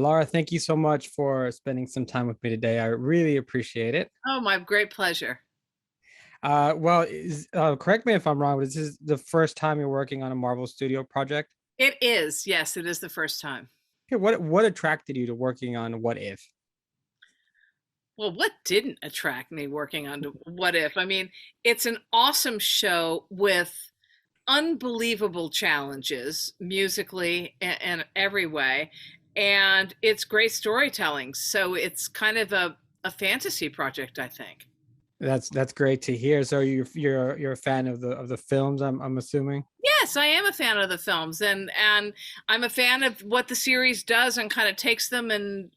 Laura, thank you so much for spending some time with me today. I really appreciate it. Oh, my great pleasure. Correct me if I'm wrong, but this is the first time you're working on a Marvel Studio project. It is. Yes, it is the first time. Okay, what attracted you to working on What If? Well, what didn't attract me working on What If? I mean, it's an awesome show with unbelievable challenges musically and every way. And it's great storytelling. So it's kind of a fantasy project, I think. That's great to hear. So you're a fan of the films, I'm assuming. Yes, I am a fan of the films and I'm a fan of what the series does and kind of takes them and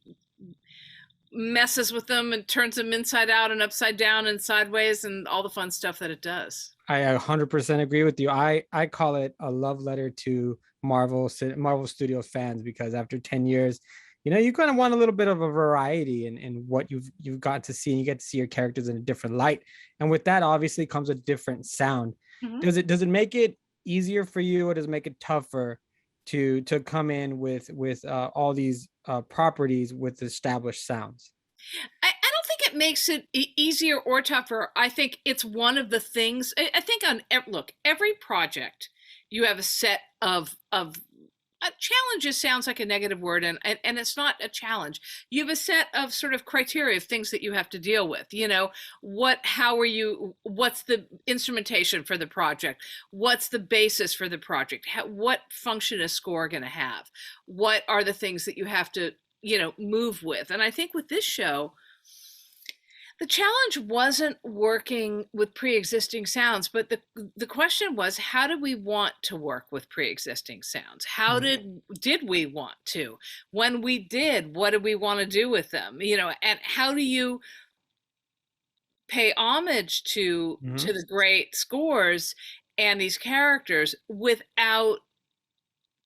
messes with them and turns them inside out and upside down and sideways and all the fun stuff that it does. I 100% agree with you. I call it a love letter to Marvel Studio fans because after 10 years, you kind of want a little bit of a variety in what you've got to see, and you get to see your characters in a different light. And with that, obviously comes a different sound. Mhm. Does it make it easier for you, or does it make it tougher to come in with all these properties with established sounds? I don't think it makes it easier or tougher. I think it's one of the things. I think on look, every project you have a set of challenges sounds like a negative word, and it's not a challenge. You have a set of sort of criteria of things that you have to deal with. How are you? What's the instrumentation for the project? What's the basis for the project? What function is score going to have? What are the things that you have to move with? And I think with this show, the challenge wasn't working with pre-existing sounds, but the question was, how do we want to work with pre-existing sounds? How did we want to? When we did, what did we want to do with them? And how do you pay homage to Mhm. the great scores and these characters without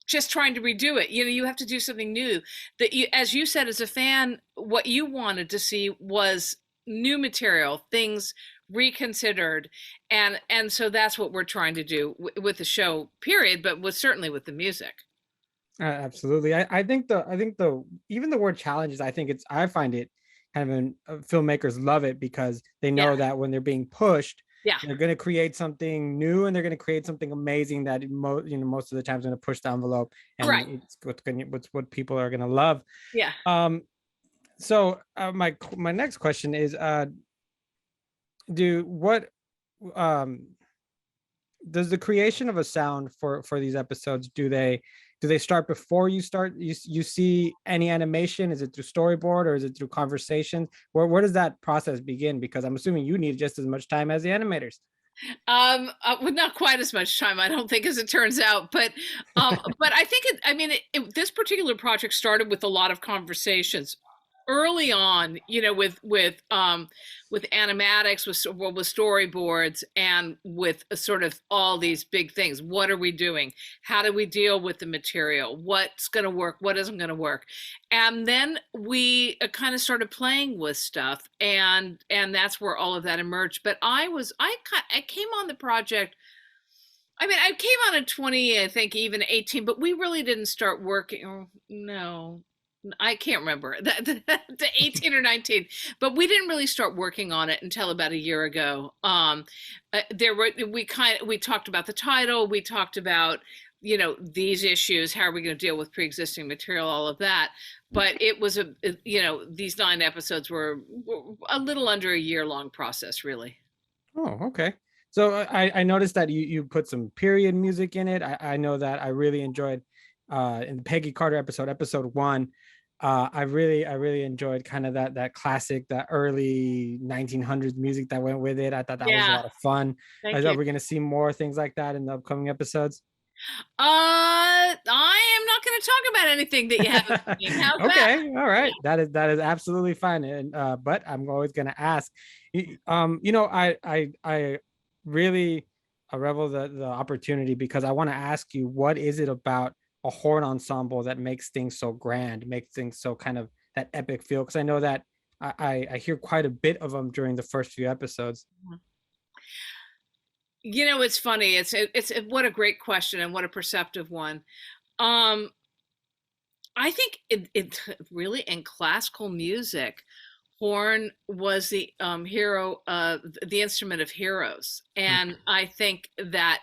just trying to redo it? You have to do something new. That you, as you said, as a fan, what you wanted to see was new material, things reconsidered, and so that's what we're trying to do with the show. Period, but certainly with the music. Absolutely. I think the even the word challenges, I find it kind of filmmakers love it because they Yeah, know that when they're being pushed, yeah, they're going to create something new, and they're going to create something amazing that most of the time is going to push the envelope, and right, what's what people are going to love. yeah. My next question is, do what um does the creation of a sound for these episodes, do they start before you see any animation? Is it through storyboard, or is it through conversations? Where does that process begin? Because I'm assuming you need just as much time as the animators. With not quite as much time, I don't think, as it turns out, but I think it. I mean, this particular project started with a lot of conversations early on. With animatics, with storyboards, and with sort of all these big things. What are we doing? How do we deal with the material? What's going to work? What isn't going to work? And then we kind of started playing with stuff, and that's where all of that emerged. But I came on the project. I mean, I came on in 20, I think, even 18, but we really didn't start working. No, I can't remember the 18 or 19, but we didn't really start working on it until about a year ago. We talked about the title, we talked about these issues, how are we going to deal with pre-existing material, all of that. But it was these 9 episodes were a little under a year long process, really. Oh, okay. So I noticed that you put some period music in it. I know that I really enjoyed in the Peggy Carter episode one. I really enjoyed kind of that classic, that early 1900s music that went with it. I thought that was a Yeah, lot of fun. thank Are you. we going to see more things like that in the upcoming episodes? I am not going to talk about anything that you haven't seen. How's that? Okay, all right. That is absolutely fine. And but I'm always gonna ask. I really revel the opportunity because I want to ask you, what is it about a horn ensemble that makes things so grand, makes things so kind of that epic feel? Because I know that I hear quite a bit of them during the first few episodes. It's funny. What a great question, and what a perceptive one. Um, I think it really in classical music, horn was the hero, the instrument of heroes, and Mhm. I think that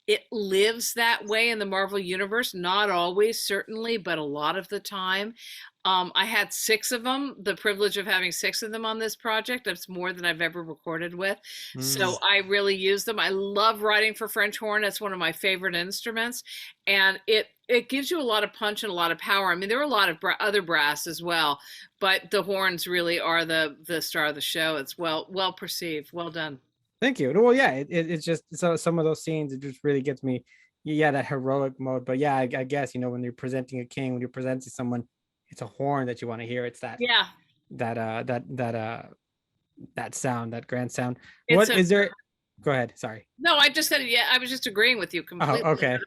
it lives that way in the Marvel universe. Not always, certainly, but a lot of the time. I had 6 of them, the privilege of having 6 of them on this project. That's more than I've ever recorded with. Mm. So I really use them. I love writing for French horn. It's one of my favorite instruments. And it gives you a lot of punch and a lot of power. I mean, there are a lot of other brass as well, but the horns really are the star of the show. It's well perceived. Well done. Thank you. Well, yeah, it's just so some of those scenes, it just really gets me. Yeah, that heroic mode. But yeah, I guess when you're presenting a king, when you're presenting someone, it's a horn that you want to hear. It's Yeah. that sound, that grand sound. It's What a is there? Go ahead. Sorry. No, I just said, yeah, I was just agreeing with you Oh, completely. okay.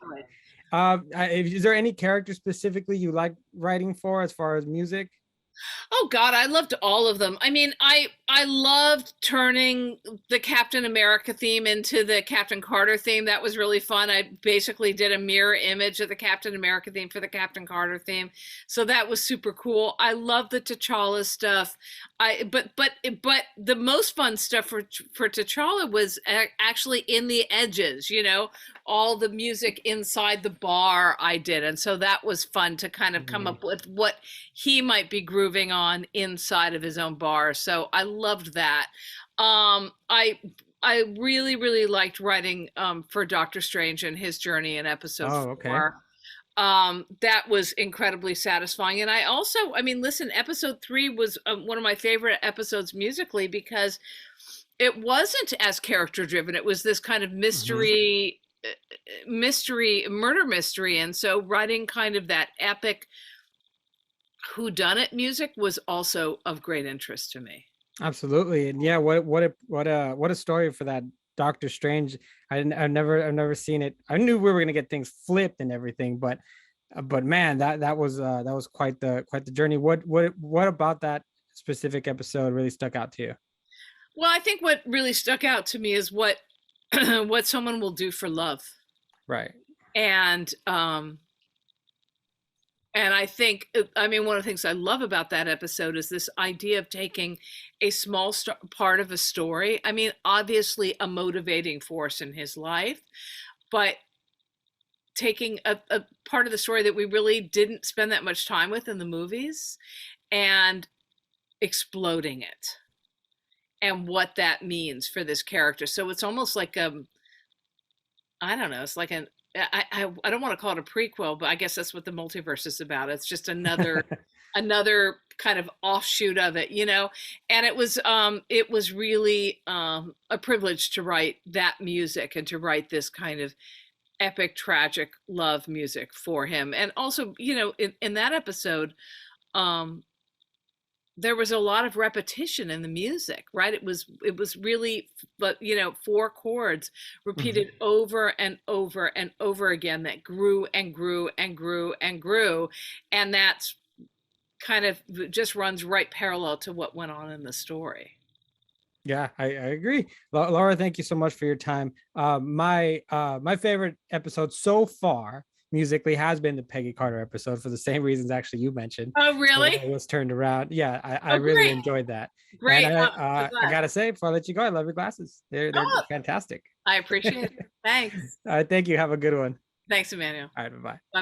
Is there any character specifically you like writing for as far as music? Oh God, I loved all of them. I mean, I loved turning the Captain America theme into the Captain Carter theme. That was really fun. I basically did a mirror image of the Captain America theme for the Captain Carter theme. So that was super cool. I love the T'Challa stuff. But the most fun stuff for T'Challa was actually in the edges, all the music inside the bar I did. And so that was fun to kind of come Mhm. up with what he might be grooving on inside of his own bar. So I loved that. I really, really liked writing for Doctor Strange and his journey in episode Oh, okay. 4. That was incredibly satisfying. And I mean, listen, episode 3 was one of my favorite episodes musically because it wasn't as character driven. It was this kind of Mhm. murder mystery. And so writing kind of that epic whodunit music was also of great interest to me. Absolutely. And yeah, what a story for that Doctor Strange. I've never seen it. I knew we were gonna get things flipped and everything, but man, that was quite the journey. What about that specific episode really stuck out to you? Well, I think what really stuck out to me is what what someone will do for love. Right. And I think, I mean, one of the things I love about that episode is this idea of taking a small part of a story. I mean, obviously a motivating force in his life, but taking a part of the story that we really didn't spend that much time with in the movies and exploding it and what that means for this character. So it's almost like I don't know, it's like I don't want to call it a prequel, but I guess that's what the multiverse is about. It's just another kind of offshoot of it. And it was really a privilege to write that music and to write this kind of epic tragic love music for him. And also, in that episode, um there was a lot of repetition in the music, right? It was really, but 4 chords Mhm. repeated over and over and over again that grew and grew and grew and grew. And that's kind of just runs right parallel to what went on in the story. Yeah, I agree. Laura, thank you so much for your time. My favorite episode so far musically has been the Peggy Carter episode for the same reasons actually you mentioned. Oh, The way it really? was turned around. Yeah, I Oh, really great. enjoyed that. And Great. I'm I glad. gotta say, before I let you go, I love your glasses. They're Oh, fantastic. I appreciate it. Thanks. Thank you. Have a good one. Thanks, Emmanuel. All right, bye bye. Bye.